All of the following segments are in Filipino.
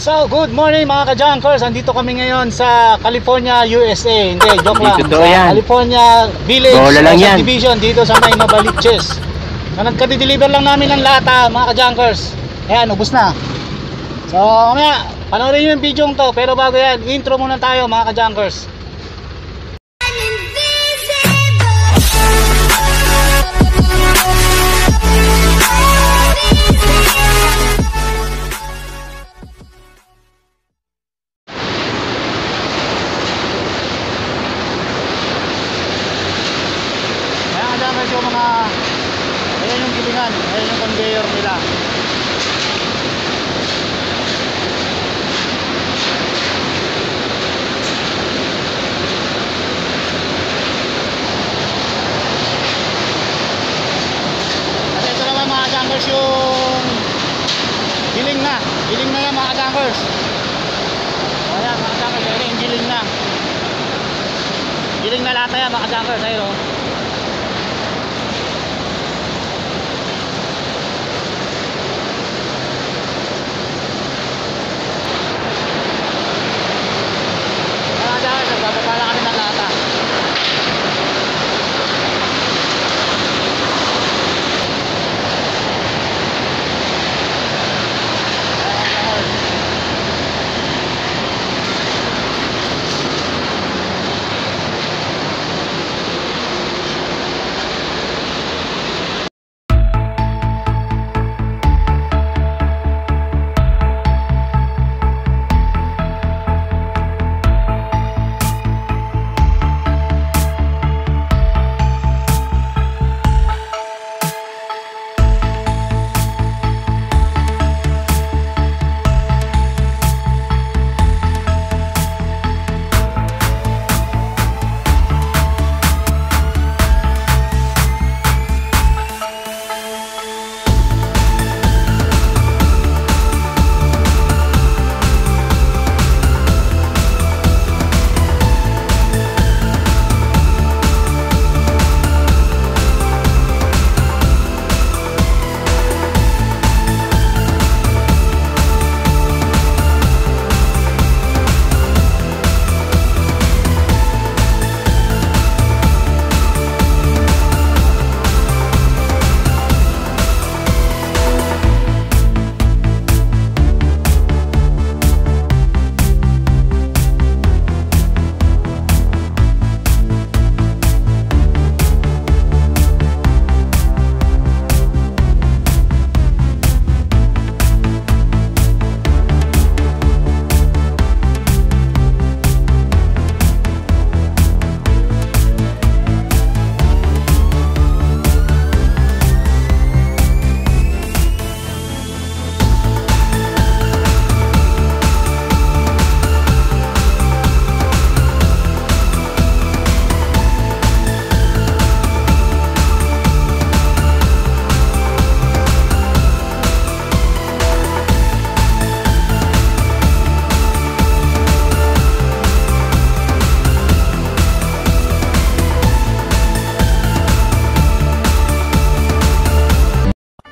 So, good morning mga ka-junkers. Andito kami ngayon sa California, USA. Hindi, joke lang. Dito yan. California Village Division dito sa may Novaliches. Nagka-deliver lang namin ng lata mga ka-junkers. Ayan, ubos na. So, mamaya, panoorin nyo yung video to. Pero bago yan, intro muna tayo mga ka-junkers. Yung mga ayan yung gilingan, ayan yung conveyor nila. At ito naman mga junkers yung giling na yan mga junkers. Ayan mga junkers, ayan yung giling na lata yan mga junkers. Ayan o. Nagbababa kami ng lata.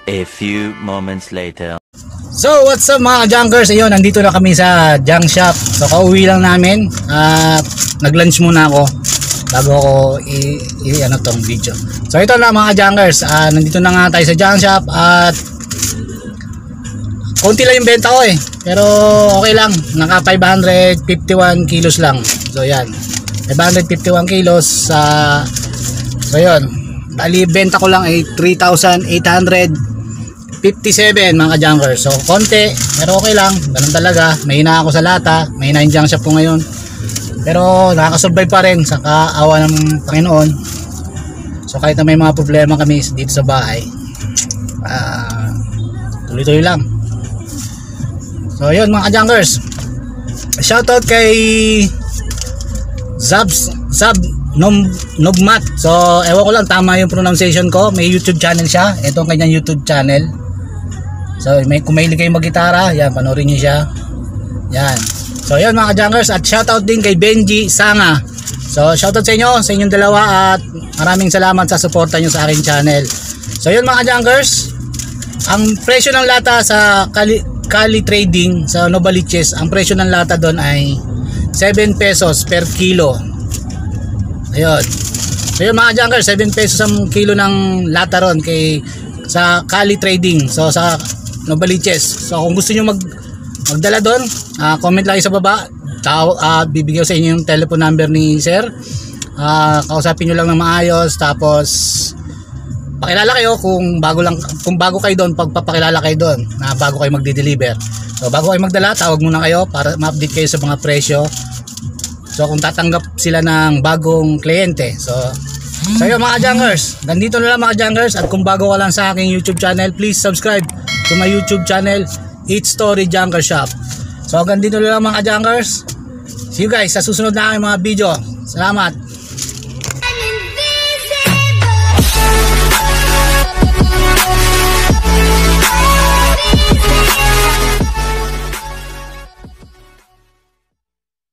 A few moments later. So what's up mga junkers? Ayun, nandito na kami sa junk shop. So kauwi lang namin at nag-lunch muna ako bago ako ano tong video. So ito na mga junkers, nandito na nga tayo sa junk shop at konti lang yung benta ko pero okay lang, naka 551 kilos lang. So yan, 551 kilos. So yun, bali benta ko lang ay 3,857 mga junkers. So konti pero okay lang, ganun talaga. Mahina ako sa lata, mahina yung junk shop ko ngayon, pero nakakasurvive pa rin sa kaawa ng Panginoon. So kahit na may mga problema kami dito sa bahay, tuloy-tuloy lang. So yun mga junkers, shoutout kay Zab Nobmat. So ewan ko lang tama yung pronunciation ko. May YouTube channel siya, ito ang kanyang YouTube channel. So kung mahilig kayo mag-gitara, yan, panoorin niyo siya. Yan. So yun mga junkers, at shoutout din kay Benji Sanga. So shoutout sa inyong dalawa, at maraming salamat sa suporta nyo sa aking channel. So yun mga junkers, ang presyo ng lata sa Cali Trading sa Novaliches, ang presyo ng lata doon ay 7 pesos per kilo. Ayun. So yun mga junkers, 7 pesos ang kilo ng lata ron sa Cali Trading. So sa Novaliches. So kung gusto nyo magdala doon, comment lang sa baba. Bibigyan ko sa inyo yung telephone number ni sir. Kausapin nyo lang ng maayos, tapos pakilala kayo kung bago kayo doon, pagpapakilala kayo doon na bago kayo magde-deliver. So bago kayo magdala, tawag muna kayo para ma-update kayo sa mga presyo. So kung tatanggap sila ng bagong kliyente. So yun mga junkers, nandito na lang mga junkers. At kung bago ka lang sa aking YouTube channel, please subscribe to my YouTube channel, It's Story Junker Shop. So hanggang dito na lang mga junkers. See you guys sa susunod na aking mga video. Salamat.